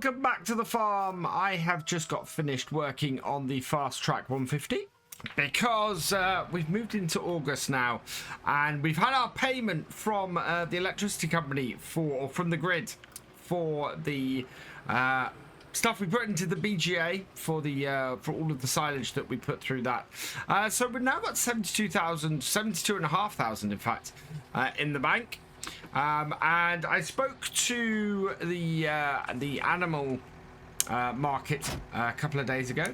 Welcome back to the farm. I have just got finished working on the Fast Track 150 because we've moved into August now, and we've had our payment from the electricity company from the grid for the stuff we put into the BGA for all of the silage that we put through that. So we've now got 72,500 in fact in the bank. And I spoke to the animal market a couple of days ago,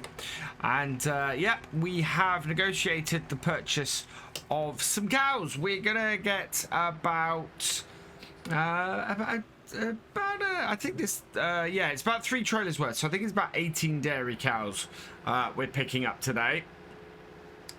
and yeah, we have negotiated the purchase of some cows. We're gonna get about I think this yeah, it's about 3 trailers worth, so I think it's about 18 dairy cows we're picking up today.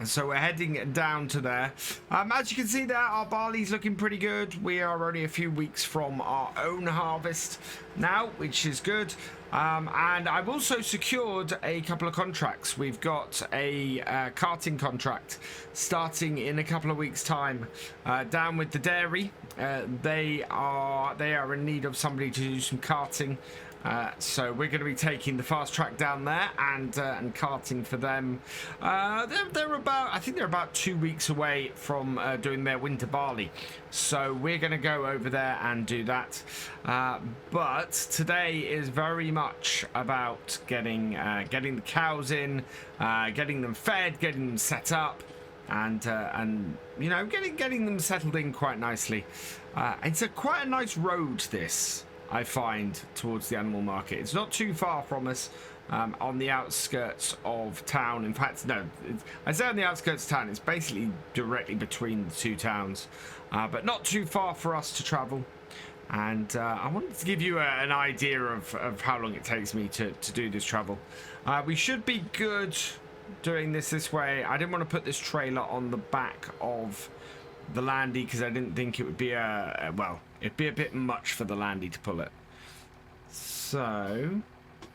So we're heading down to there. As you can see there, our barley's looking pretty good. We are only a few weeks from our own harvest now, which is good. And I've also secured a couple of contracts. We've got a carting contract starting in a couple of weeks' time down with the dairy. They are in need of somebody to do some carting. So we're going to be taking the fast track down there and carting for them. They're about, I think they're about 2 weeks away from doing their winter barley. So we're going to go over there and do that. But today is very much about getting the cows in, getting them fed, getting them set up, and you know, getting them settled in quite nicely. It's quite a nice road, this, I find, towards the animal market. It's not too far from us, on the outskirts of town. In fact, no, I say on the outskirts of town, it's basically directly between the two towns, but not too far for us to travel. And I wanted to give you an idea of how long it takes me to do this travel. We should be good doing this way. I didn't want to put this trailer on the back of the Landy because I didn't think it would be well, it'd be a bit much for the Landy to pull it. So,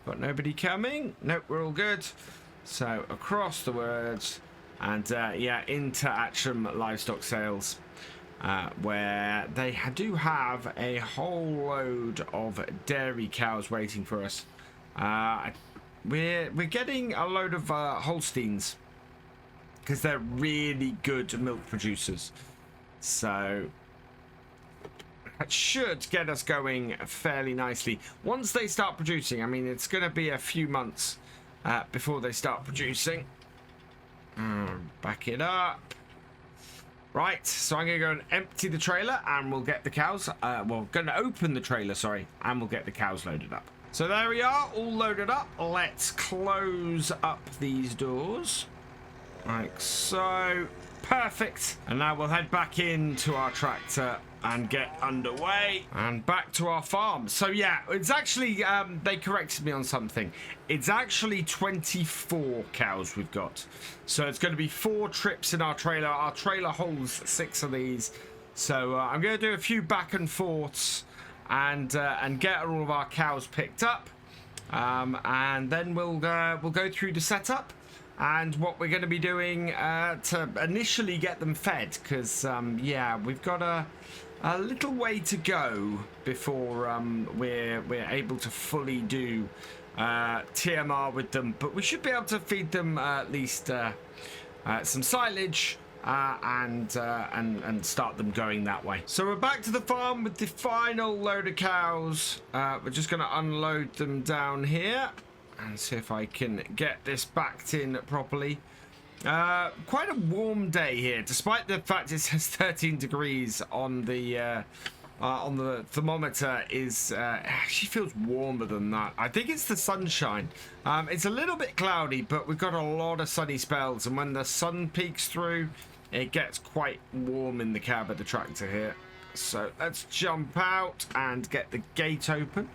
got nobody coming. Nope, we're all good. So across the words, and yeah, into Attingham livestock sales, where they do have a whole load of dairy cows waiting for us. We're getting a load of Holsteins because they're really good milk producers. So that should get us going fairly nicely. Once they start producing, I mean, it's going to be a few months before they start producing. Back it up. Right, so I'm going to go and empty the trailer and we'll get the cows. Well, going to open the trailer, sorry, and we'll get the cows loaded up. So there we are, all loaded up. Let's close up these doors. Like so. Perfect. And now we'll head back into our tractor and get underway and back to our farm. So yeah, it's actually they corrected me on something. It's actually 24 cows we've got, so it's going to be 4 trips in our trailer. Our trailer holds 6 of these, so I'm going to do a few back and forths and get all of our cows picked up, and then we'll go through the setup and what we're going to be doing to initially get them fed, because yeah, we've got a little way to go before we're able to fully do TMR with them, but we should be able to feed them at least some silage and start them going that way. So we're back to the farm with the final load of cows. We're just going to unload them down here and see if I can get this backed in properly. Quite a warm day here, despite the fact it says 13 degrees on the thermometer. Actually feels warmer than that. I think it's the sunshine. It's a little bit cloudy, but we've got a lot of sunny spells, and when the sun peeks through, it gets quite warm in the cab of the tractor here. So let's jump out and get the gate open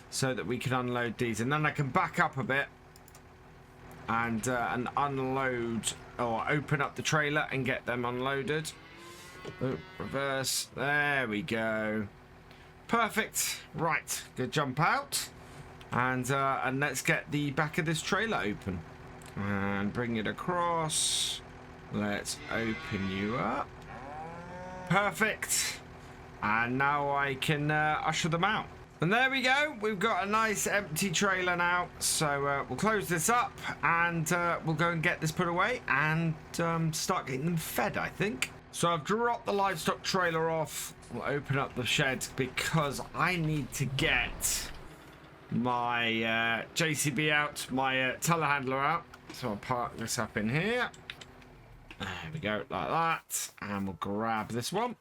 so that we can unload these, and then I can back up a bit and unload, or open up the trailer and get them unloaded. Oh, reverse. There we go. Perfect. Right, good jump out, and let's get the back of this trailer open and bring it across. Let's open you up. Perfect. And now I can usher them out. And there we go. We've got a nice empty trailer now. So we'll close this up and we'll go and get this put away and start getting them fed, I think. So I've dropped the livestock trailer off. We'll open up the shed because I need to get my JCB out, my telehandler out. So I'll park this up in here. There we go, like that. And we'll grab this one.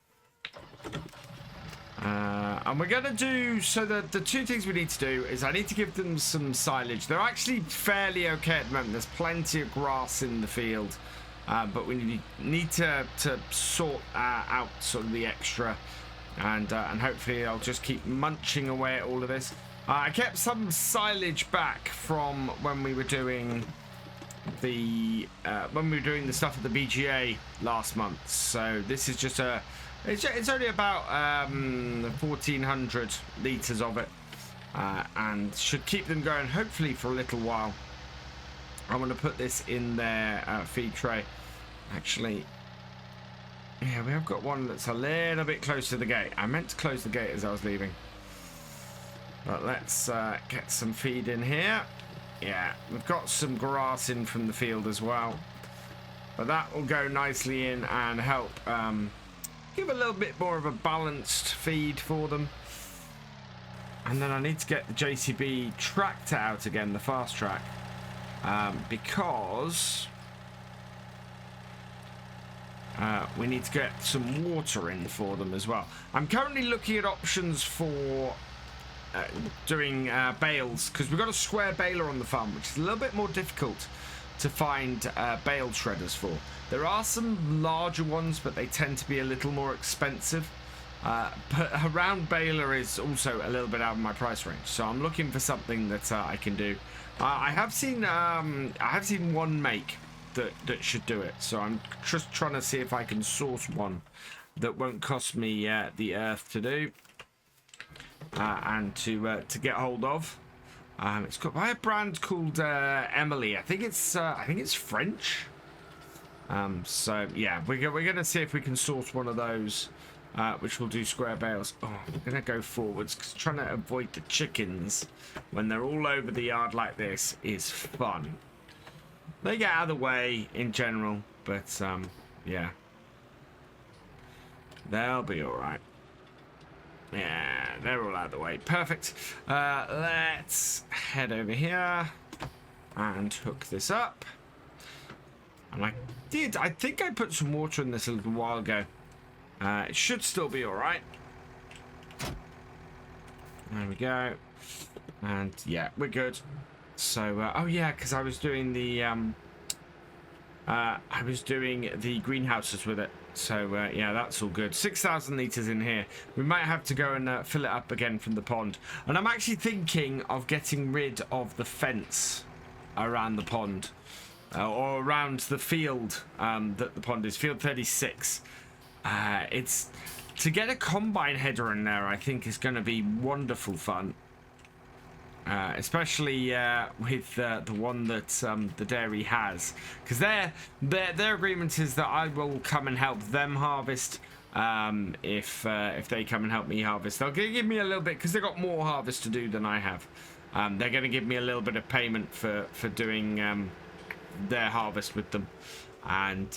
And we're going to do, so the two things we need to do is I need to give them some silage. They're actually fairly okay at the moment. There's plenty of grass in the field. But we need to sort out sort of the extra. And hopefully I'll just keep munching away at all of this. I kept some silage back from when we were doing the stuff at the BGA last month. So this is just it's only about 1,400 litres of it, and should keep them going hopefully for a little while. I'm going to put this in their feed tray. Actually, yeah, we have got one that's a little bit close to the gate. I meant to close the gate as I was leaving. But let's get some feed in here. Yeah, we've got some grass in from the field as well. But that will go nicely in and help give a little bit more of a balanced feed for them. And then I need to get the JCB tractor out again, the fast track. Because we need to get some water in for them as well. I'm currently looking at options for doing bales, because we've got a square baler on the farm, which is a little bit more difficult to find bale shredders for. There are some larger ones, but they tend to be a little more expensive. But a round baler is also a little bit out of my price range, so I'm looking for something that I can do. I have seen one make that should do it, so I'm just trying to see if I can source one that won't cost me the earth to do and to get hold of. It's got by a brand called Emily. I think it's French. So yeah, we're gonna see if we can source one of those, which will do square bales. Oh, I'm gonna go forwards because trying to avoid the chickens when they're all over the yard like this is fun. They get out of the way in general, but yeah, they'll be all right. Yeah, they're all out of the way. Perfect. Let's head over here and hook this up. And I think I put some water in this a little while ago. It should still be all right. There we go. And yeah, we're good. So, oh yeah, because I was doing the greenhouses with it. So yeah, that's all good. 6,000 litres in here. We might have to go and fill it up again from the pond. And I'm actually thinking of getting rid of the fence around the pond, or around the field that the pond is, field 36. It's to get a combine header in there. I think is going to be wonderful fun. Especially with the one that the dairy has, because their agreement is that I will come and help them harvest. If they come and help me harvest, they'll give me a little bit, because they've got more harvest to do than I have. They're going to give me a little bit of payment for doing their harvest with them, and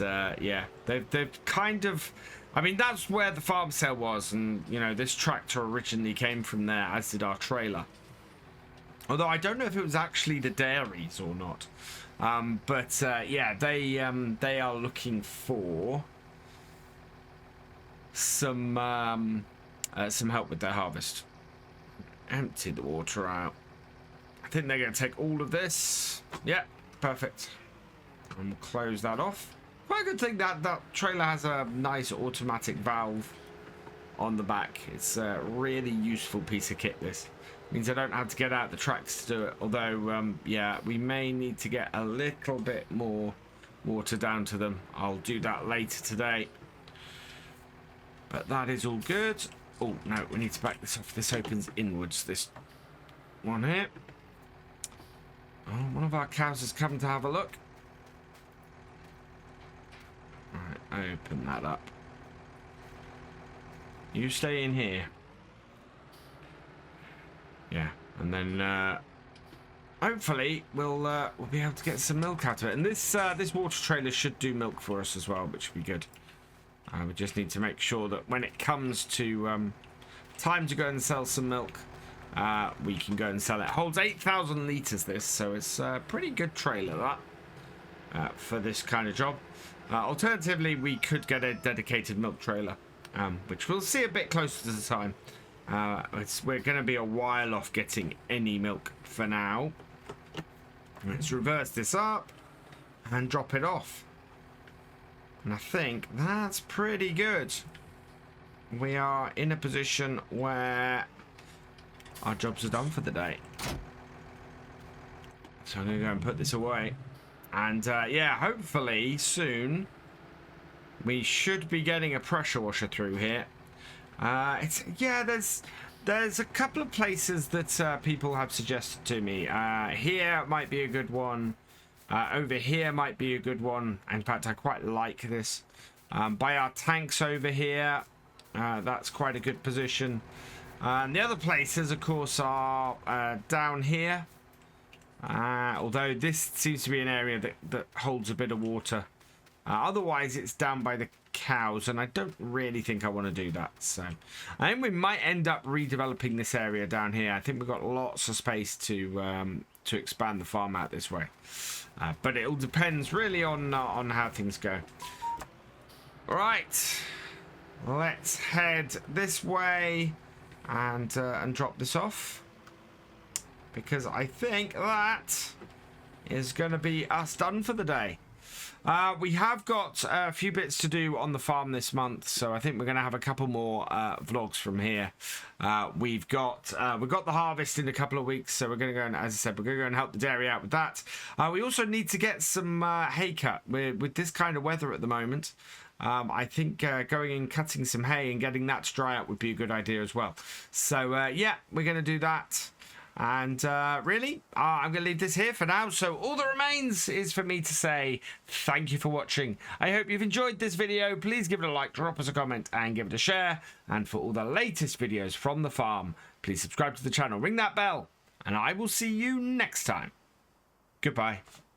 yeah, they've kind of. I mean, that's where the farm sale was, and you know, this tractor originally came from there, as did our trailer. Although I don't know if it was actually the dairies or not. But yeah, they are looking for some help with their harvest. Empty the water out. I think they're going to take all of this. Yeah, perfect. And we'll close that off. Quite a good thing that trailer has a nice automatic valve on the back. It's a really useful piece of kit, this. Means I don't have to get out the tracks to do it. Although, yeah, we may need to get a little bit more water down to them. I'll do that later today. But that is all good. Oh, no, we need to back this off. This opens inwards, this one here. Oh, one of our cows has come to have a look. Alright, open that up. You stay in here. Yeah, and then hopefully we'll be able to get some milk out of it. And this water trailer should do milk for us as well, which would be good. We just need to make sure that when it comes to time to go and sell some milk, we can go and sell it. It holds 8,000 litres this, so it's a pretty good trailer that for this kind of job. Alternatively, we could get a dedicated milk trailer, which we'll see a bit closer to the time. We're going to be a while off getting any milk for now. Let's reverse this up and drop it off. And I think that's pretty good. We are in a position where our jobs are done for the day. So I'm going to go and put this away. And yeah, hopefully soon we should be getting a pressure washer through here. There's a couple of places that people have suggested to me. Here might be a good one. Over here might be a good one. In fact, I quite like this. By our tanks over here, that's quite a good position. And the other places, of course, are down here. Although this seems to be an area that holds a bit of water. Otherwise, it's down by the cows, and I don't really think I want to do that. So I think we might end up redeveloping this area down here. I think we've got lots of space to expand the farm out this way. But it all depends really on how things go. All right, let's head this way and drop this off, because I think that is going to be us done for the day. We have got a few bits to do on the farm this month, so I think we're going to have a couple more vlogs from here. We've got the harvest in a couple of weeks, so we're going to go and, as I said, we're going to go and help the dairy out with that. We also need to get some hay cut. With this kind of weather at the moment, I think going and cutting some hay and getting that to dry out would be a good idea as well. So yeah, we're going to do that. And really, I'm going to leave this here for now. So all that remains is for me to say thank you for watching. I hope you've enjoyed this video. Please give it a like, drop us a comment, and give it a share. And for all the latest videos from the farm, please subscribe to the channel, ring that bell, and I will see you next time. Goodbye.